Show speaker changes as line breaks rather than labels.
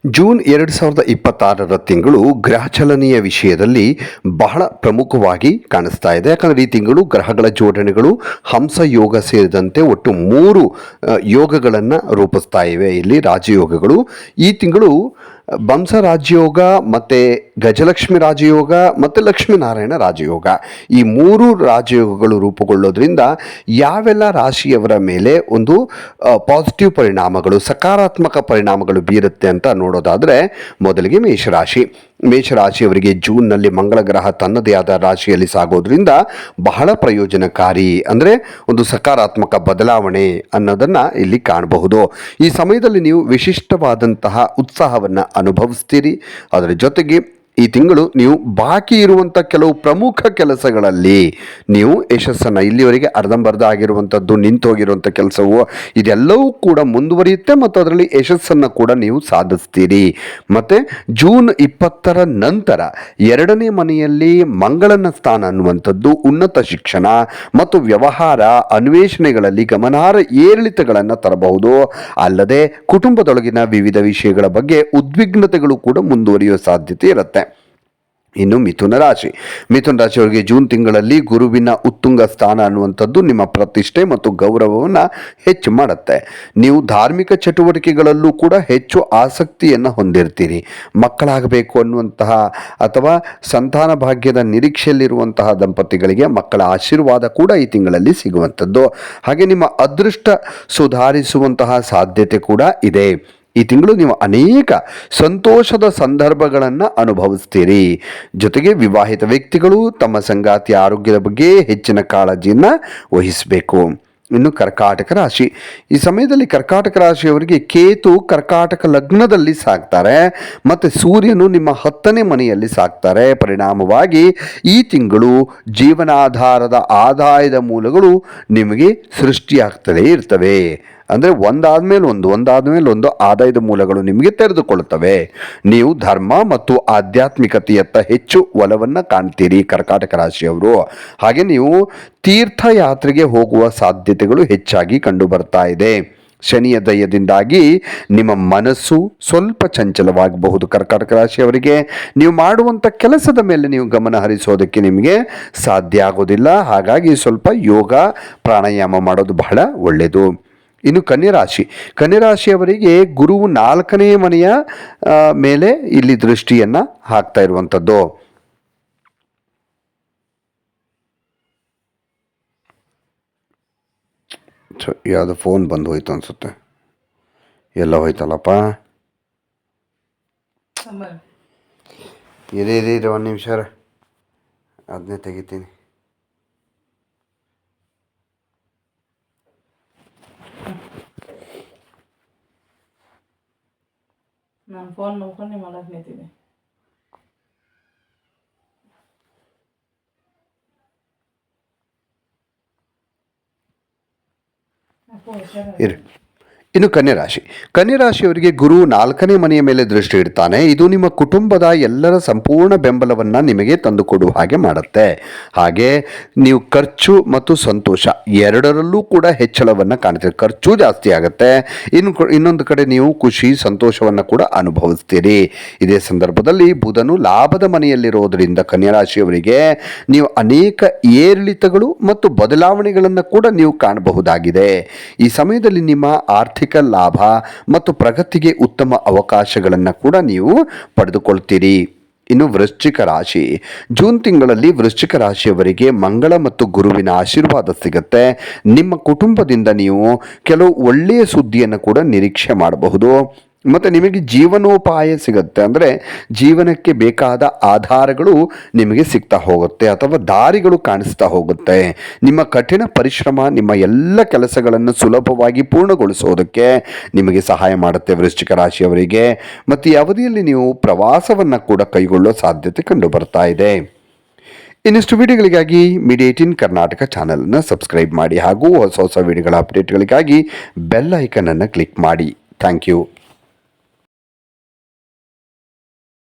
June 2026 ತಿಂಗಳು ಗ್ರಹಚಲನೆಯ ವಿಷಯದಲ್ಲಿ ಬಹಳ ಪ್ರಮುಖವಾಗಿ ಕಾಣಿಸ್ತಾ ಇದೆ. ಯಾಕಂದರೆ ಈ ತಿಂಗಳು ಗ್ರಹಗಳ ಜೋಡಣೆಗಳು ಹಂಸ ಯೋಗ ಸೇರಿದಂತೆ ಒಟ್ಟು 3 ಯೋಗಗಳನ್ನು ರೂಪಿಸ್ತಾ ಇವೆ. ಇಲ್ಲಿ ರಾಜಯೋಗಗಳು ಈ ತಿಂಗಳು ಬಂಸ ರಾಜಯೋಗ ಮತ್ತು ಗಜಲಕ್ಷ್ಮಿ ರಾಜಯೋಗ ಮತ್ತು ಲಕ್ಷ್ಮೀನಾರಾಯಣ ರಾಜಯೋಗ, ಈ 3 ರಾಜಯೋಗಗಳು ರೂಪುಗೊಳ್ಳೋದ್ರಿಂದ ಯಾವೆಲ್ಲ ರಾಶಿಯವರ ಮೇಲೆ ಒಂದು ಪಾಸಿಟಿವ್ ಪರಿಣಾಮಗಳು, ಸಕಾರಾತ್ಮಕ ಪರಿಣಾಮಗಳು ಬೀರುತ್ತೆ ಅಂತ ನೋಡೋದಾದರೆ, ಮೊದಲಿಗೆ ಮೇಷರಾಶಿಯವರಿಗೆ ಜೂನ್ನಲ್ಲಿ ಮಂಗಳ ಗ್ರಹ ತನ್ನದೇ ಆದ ರಾಶಿಯಲ್ಲಿ ಸಾಗೋದ್ರಿಂದ ಬಹಳ ಪ್ರಯೋಜನಕಾರಿ, ಅಂದರೆ ಒಂದು ಸಕಾರಾತ್ಮಕ ಬದಲಾವಣೆ ಅನ್ನೋದನ್ನು ಇಲ್ಲಿ ಕಾಣಬಹುದು. ಈ ಸಮಯದಲ್ಲಿ ನೀವು ವಿಶಿಷ್ಟವಾದಂತಹ ಉತ್ಸಾಹವನ್ನು ಅನುಭವಿಸ್ತೀರಿ. ಅದರ ಜೊತೆಗೆ ಈ ತಿಂಗಳು ನೀವು ಬಾಕಿ ಇರುವಂಥ ಕೆಲವು ಪ್ರಮುಖ ಕೆಲಸಗಳಲ್ಲಿ ನೀವು ಯಶಸ್ಸನ್ನು, ಇಲ್ಲಿವರೆಗೆ ಅರ್ಧಂಬರ್ಧ ಆಗಿರುವಂಥದ್ದು, ನಿಂತೋಗಿರುವಂಥ ಕೆಲಸವು ಇದೆಲ್ಲವೂ ಕೂಡ ಮುಂದುವರಿಯುತ್ತೆ ಮತ್ತು ಅದರಲ್ಲಿ ಯಶಸ್ಸನ್ನು ಕೂಡ ನೀವು ಸಾಧಿಸ್ತೀರಿ. ಮತ್ತು ಜೂನ್ 20ರ ನಂತರ 2ನೇ ಮನೆಯಲ್ಲಿ ಮಂಗಳನ ಸ್ಥಾನ ಅನ್ನುವಂಥದ್ದು ಉನ್ನತ ಶಿಕ್ಷಣ ಮತ್ತು ವ್ಯವಹಾರ ಅನ್ವೇಷಣೆಗಳಲ್ಲಿ ಗಮನಾರ್ಹ ಏರಿಳಿತಗಳನ್ನು ತರಬಹುದು. ಅಲ್ಲದೆ ಕುಟುಂಬದೊಳಗಿನ ವಿವಿಧ ವಿಷಯಗಳ ಬಗ್ಗೆ ಉದ್ವಿಗ್ನತೆಗಳು ಕೂಡ ಮುಂದುವರಿಯುವ ಸಾಧ್ಯತೆ ಇರುತ್ತೆ. ಇನ್ನು ಮಿಥುನ ರಾಶಿಯವರಿಗೆ ಜೂನ್ ತಿಂಗಳಲ್ಲಿ ಗುರುವಿನ ಉತ್ತುಂಗ ಸ್ಥಾನ ಅನ್ನುವಂಥದ್ದು ನಿಮ್ಮ ಪ್ರತಿಷ್ಠೆ ಮತ್ತು ಗೌರವವನ್ನು ಹೆಚ್ಚು ಮಾಡುತ್ತೆ. ನೀವು ಧಾರ್ಮಿಕ ಚಟುವಟಿಕೆಗಳಲ್ಲೂ ಕೂಡ ಹೆಚ್ಚು ಆಸಕ್ತಿಯನ್ನು ಹೊಂದಿರ್ತೀರಿ. ಮಕ್ಕಳಾಗಬೇಕು ಅನ್ನುವಂತಹ ಅಥವಾ ಸಂತಾನ ಭಾಗ್ಯದ ನಿರೀಕ್ಷೆಯಲ್ಲಿರುವಂತಹ ದಂಪತಿಗಳಿಗೆ ಮಕ್ಕಳ ಆಶೀರ್ವಾದ ಕೂಡ ಈ ತಿಂಗಳಲ್ಲಿ ಸಿಗುವಂಥದ್ದು. ಹಾಗೆ ನಿಮ್ಮ ಅದೃಷ್ಟ ಸುಧಾರಿಸುವಂತಹ ಸಾಧ್ಯತೆ ಕೂಡ ಇದೆ. ಈ ತಿಂಗಳು ನೀವು ಅನೇಕ ಸಂತೋಷದ ಸಂದರ್ಭಗಳನ್ನು ಅನುಭವಿಸ್ತೀರಿ. ಜೊತೆಗೆ ವಿವಾಹಿತ ವ್ಯಕ್ತಿಗಳು ತಮ್ಮ ಸಂಗಾತಿಯ ಆರೋಗ್ಯದ ಬಗ್ಗೆ ಹೆಚ್ಚಿನ ಕಾಳಜಿಯನ್ನು ವಹಿಸಬೇಕು. ಇನ್ನು ಕರ್ಕಾಟಕ ರಾಶಿ, ಈ ಸಮಯದಲ್ಲಿ ಕರ್ಕಾಟಕ ರಾಶಿಯವರಿಗೆ ಕೇತು ಕರ್ಕಾಟಕ ಲಗ್ನದಲ್ಲಿ ಸಾಕ್ತಾರೆ ಮತ್ತು ಸೂರ್ಯನು ನಿಮ್ಮ 10ನೇ ಮನೆಯಲ್ಲಿ ಸಾಕ್ತಾರೆ. ಪರಿಣಾಮವಾಗಿ ಈ ತಿಂಗಳು ಜೀವನಾಧಾರದ ಆದಾಯದ ಮೂಲಗಳು ನಿಮಗೆ ಸೃಷ್ಟಿಯಾಗ್ತಲೇ ಇರ್ತವೆ. ಅಂದರೆ ಒಂದಾದ್ಮೇಲೆ ಒಂದು ಆದಾಯದ ಮೂಲಗಳು ನಿಮಗೆ ತೆರೆದುಕೊಳ್ಳುತ್ತವೆ. ನೀವು ಧರ್ಮ ಮತ್ತು ಆಧ್ಯಾತ್ಮಿಕತೆಯತ್ತ ಹೆಚ್ಚು ಒಲವನ್ನು ಕಾಣ್ತೀರಿ ಕರ್ಕಾಟಕ ರಾಶಿಯವರು. ಹಾಗೆ ನೀವು ತೀರ್ಥಯಾತ್ರೆಗೆ ಹೋಗುವ ಸಾಧ್ಯತೆಗಳು ಹೆಚ್ಚಾಗಿ ಕಂಡು ಬರ್ತಾ ಇದೆ. ಶನಿಯ ದಯದಿಂದಾಗಿ ನಿಮ್ಮ ಮನಸ್ಸು ಸ್ವಲ್ಪ ಚಂಚಲವಾಗಬಹುದು. ಕರ್ಕಾಟಕ ರಾಶಿಯವರಿಗೆ ನೀವು ಮಾಡುವಂಥ ಕೆಲಸದ ಮೇಲೆ ನೀವು ಗಮನ ಹರಿಸೋದಕ್ಕೆ ನಿಮಗೆ ಸಾಧ್ಯ ಆಗೋದಿಲ್ಲ. ಹಾಗಾಗಿ ಸ್ವಲ್ಪ ಯೋಗ ಪ್ರಾಣಾಯಾಮ ಮಾಡೋದು ಬಹಳ ಒಳ್ಳೆಯದು. ಇನ್ನು ಕನ್ಯರಾಶಿಯವರಿಗೆ ಗುರುವು 4ನೇ ಮನೆಯ ಮೇಲೆ ಇಲ್ಲಿ ದೃಷ್ಟಿಯನ್ನು ಹಾಕ್ತಾ ಇರುವಂಥದ್ದು. ಯಾವುದು ಫೋನ್ ಬಂದು ಹೋಯ್ತು ಅನ್ಸುತ್ತೆ, ಎಲ್ಲ ಹೋಯ್ತಲ್ಲಪ್ಪ. ಇರಿ 1 ನಿಮಿಷ, ಅದನ್ನೇ ತೆಗಿತೀನಿ.
ನಾನು ಫೋನ್ ನೋಡ್ಕೊಂಡು ಮಾಡಕ್ಕೆ ನಿಂತೀನಿ.
ಇರಿ. ಇನ್ನು ಕನ್ಯರಾಶಿಯವರಿಗೆ ಗುರು 4ನೇ ಮನೆಯ ಮೇಲೆ ದೃಷ್ಟಿ ಇಡ್ತಾನೆ. ಇದು ನಿಮ್ಮ ಕುಟುಂಬದ ಎಲ್ಲರ ಸಂಪೂರ್ಣ ಬೆಂಬಲವನ್ನು ನಿಮಗೆ ತಂದುಕೊಡುವ ಹಾಗೆ ಮಾಡುತ್ತೆ. ಹಾಗೆ ನೀವು ಖರ್ಚು ಮತ್ತು ಸಂತೋಷ ಎರಡರಲ್ಲೂ ಕೂಡ ಹೆಚ್ಚಳವನ್ನು ಕಾಣ್ತೀರಿ. ಖರ್ಚು ಜಾಸ್ತಿ ಆಗುತ್ತೆ, ಇನ್ನೊಂದು ಕಡೆ ನೀವು ಖುಷಿ ಸಂತೋಷವನ್ನು ಕೂಡ ಅನುಭವಿಸ್ತೀರಿ. ಇದೇ ಸಂದರ್ಭದಲ್ಲಿ ಬುಧನು ಲಾಭದ ಮನೆಯಲ್ಲಿರೋದರಿಂದ ಕನ್ಯರಾಶಿಯವರಿಗೆ ನೀವು ಅನೇಕ ಏರಿಳಿತಗಳು ಮತ್ತು ಬದಲಾವಣೆಗಳನ್ನು ಕೂಡ ನೀವು ಕಾಣಬಹುದಾಗಿದೆ. ಈ ಸಮಯದಲ್ಲಿ ನಿಮ್ಮ ಆರ್ಥಿಕ ಲಾಭ ಮತ್ತು ಪ್ರಗತಿಗೆ ಉತ್ತಮ ಅವಕಾಶಗಳನ್ನು ಕೂಡ ನೀವು ಪಡೆದುಕೊಳ್ತೀರಿ. ಇನ್ನು ವೃಶ್ಚಿಕ ರಾಶಿ, ಜೂನ್ ತಿಂಗಳಲ್ಲಿ ವೃಶ್ಚಿಕ ರಾಶಿಯವರಿಗೆ ಮಂಗಳ ಮತ್ತು ಗುರುವಿನ ಆಶೀರ್ವಾದ ಸಿಗುತ್ತೆ. ನಿಮ್ಮ ಕುಟುಂಬದಿಂದ ನೀವು ಕೆಲವು ಒಳ್ಳೆಯ ಸುದ್ದಿಯನ್ನು ಕೂಡ ನಿರೀಕ್ಷೆ ಮಾಡಬಹುದು ಮತ್ತು ನಿಮಗೆ ಜೀವನೋಪಾಯ ಸಿಗುತ್ತೆ. ಅಂದರೆ ಜೀವನಕ್ಕೆ ಬೇಕಾದ ಆಧಾರಗಳು ನಿಮಗೆ ಸಿಗ್ತಾ ಹೋಗುತ್ತೆ ಅಥವಾ ದಾರಿಗಳು ಕಾಣಿಸ್ತಾ ಹೋಗುತ್ತೆ. ನಿಮ್ಮ ಕಠಿಣ ಪರಿಶ್ರಮ ನಿಮ್ಮ ಎಲ್ಲ ಕೆಲಸಗಳನ್ನು ಸುಲಭವಾಗಿ ಪೂರ್ಣಗೊಳಿಸೋದಕ್ಕೆ ನಿಮಗೆ ಸಹಾಯ ಮಾಡುತ್ತೆ ವೃಶ್ಚಿಕ ರಾಶಿಯವರಿಗೆ. ಮತ್ತು ಈ ಅವಧಿಯಲ್ಲಿ ನೀವು ಪ್ರವಾಸವನ್ನು ಕೂಡ ಕೈಗೊಳ್ಳೋ ಸಾಧ್ಯತೆ ಕಂಡು ಬರ್ತಾ ಇದೆ. ಇನ್ನಿಷ್ಟು ವಿಡಿಯೋಗಳಿಗಾಗಿ ಮೀಡಿಯಾ 18 ಕರ್ನಾಟಕ ಚಾನಲನ್ನು ಸಬ್ಸ್ಕ್ರೈಬ್ ಮಾಡಿ ಹಾಗೂ ಹೊಸ ವಿಡಿಯೋಗಳ ಅಪ್ಡೇಟ್ಗಳಿಗಾಗಿ ಬೆಲ್ ಐಕನನ್ನು ಕ್ಲಿಕ್ ಮಾಡಿ. Thank you.